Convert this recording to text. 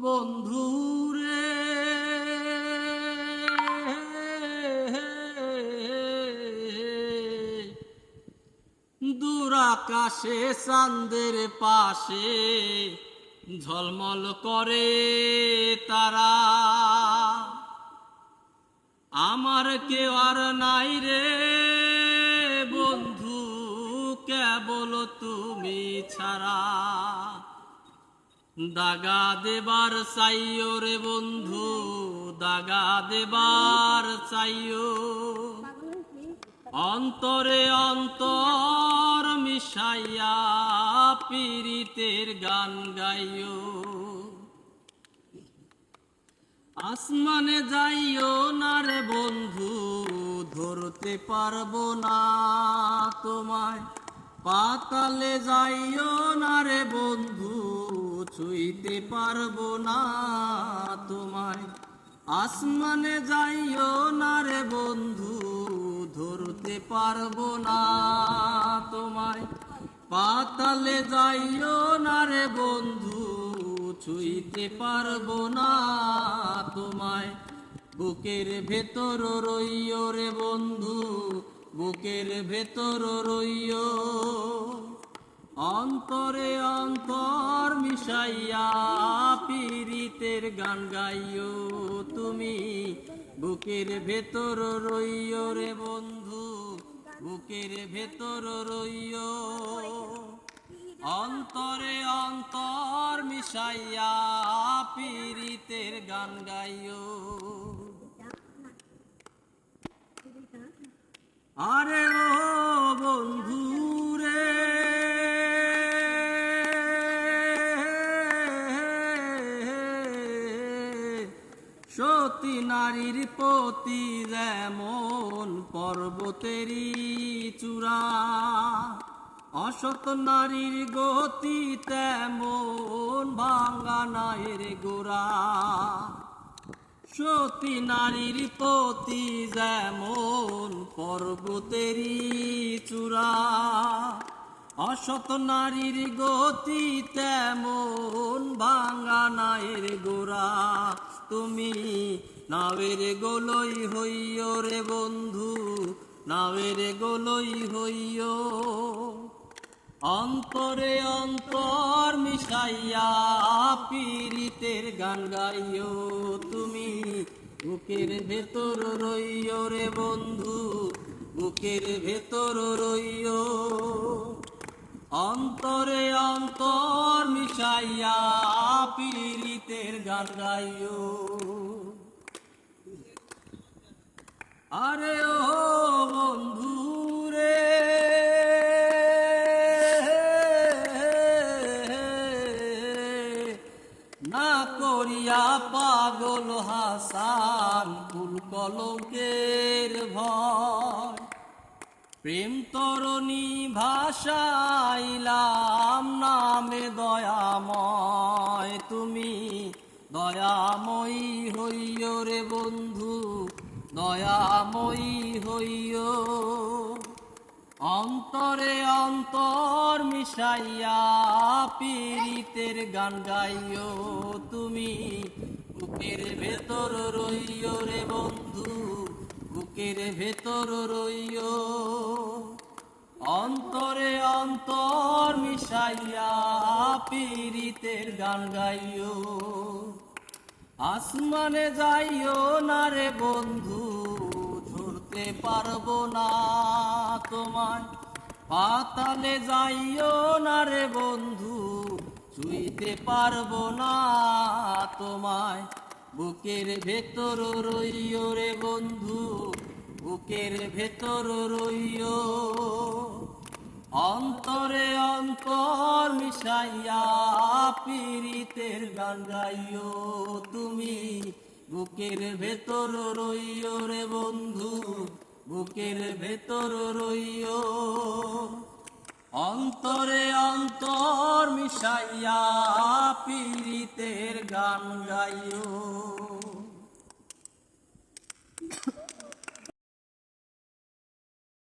বন্ধুরে দূর আকাশে চাঁদের পাশে ঝলমল করে তারা। আমার কেউ আর নাই রে বন্ধু, কেবল তুমি ছাড়া। দাগা দেবার চাইও রে বন্ধু, দাগা দেবার চাইও। অন্তরে অন্তর মিশাইয়া পীড়িতের গান গাইও। আসমানে যাইও না রে বন্ধু, ধরতে পারবো না তোমায়। পাতালে যাইও না রে বন্ধু, ছুঁইতে পারবো না তোমায়। আসমানে যাইও না রে বন্ধু, ধরতে পারবো না তোমায়। পাতালে যাইও না রে বন্ধু, ছুঁইতে পারবো না তোমায়। বুকের ভেতর রইও রে বন্ধু, বুকের ভেতর রইও। অন্তরে অন্তর মিশাইয়া পীড়িতের গান গাইও তুমি। বুকের ভেতর রইও রে বন্ধু, বুকের ভেতর রইও। অন্তরে অন্তর মিশাইয়া পীড়িতের গান গাইও। আরে ও বন্ধু রে সতী নারীর প্রতি যেমন পর্বতেরই চূড়া, অসৎ নারীর গতি তেমন ভাঙা নায়ের গোড়া। সতী নারীর প্রতি যেমন পর্বতেরই চূড়া, অসৎ নারীর গতি তেমন ভাঙা নায়ের গোড়া। তুমি নাওয়ের গোলই হইও রে বন্ধু, নাওয়ের গোলই হইও। অন্তরে অন্তর মিশাইয়া পীড়িতের গান গাইও তুমি। বুকের ভেতর রইও রে বন্ধু, বুকের ভেতর রইও। অন্তরে অন্তর মিশাইয়া পীড়িতের গান গাইও। আরে ও বন্ধু রে না করিয়া পাগল হাসান কুল কলঙ্কের ভয়। প্রেম তরণী ভাষাইলাম নামে দয়াময়। তুমি দয়াময়ী হইও রে বন্ধু, দয়াময়ী হইও। অন্তরে অন্তর মিশাইয়া পীড়িতের গান গাইও তুমি। বুকের ভেতর রইও রে বন্ধু, বুকের ভেতর রইও। অন্তরে অন্তর মিশাইয়া পীড়িতের গান গাইও। আসমানে যাইও না রে বন্ধু, ধরতে পারবো না তোমায়। পাতালে যাইও না রে বন্ধু, ছুঁইতে পারবো না তোমায়। বুকের ভেতর রইও রে বন্ধু, বুকের ভেতর রইও। অন্তরে অন্তর মিশাইয়া পীড়িতের গান গাইও তুমি। বুকের ভেতর রইও রে বন্ধু, বুকের ভেতর রইও। অন্তরে অন্তর মিশাইয়া পীড়িতের গান গাইও।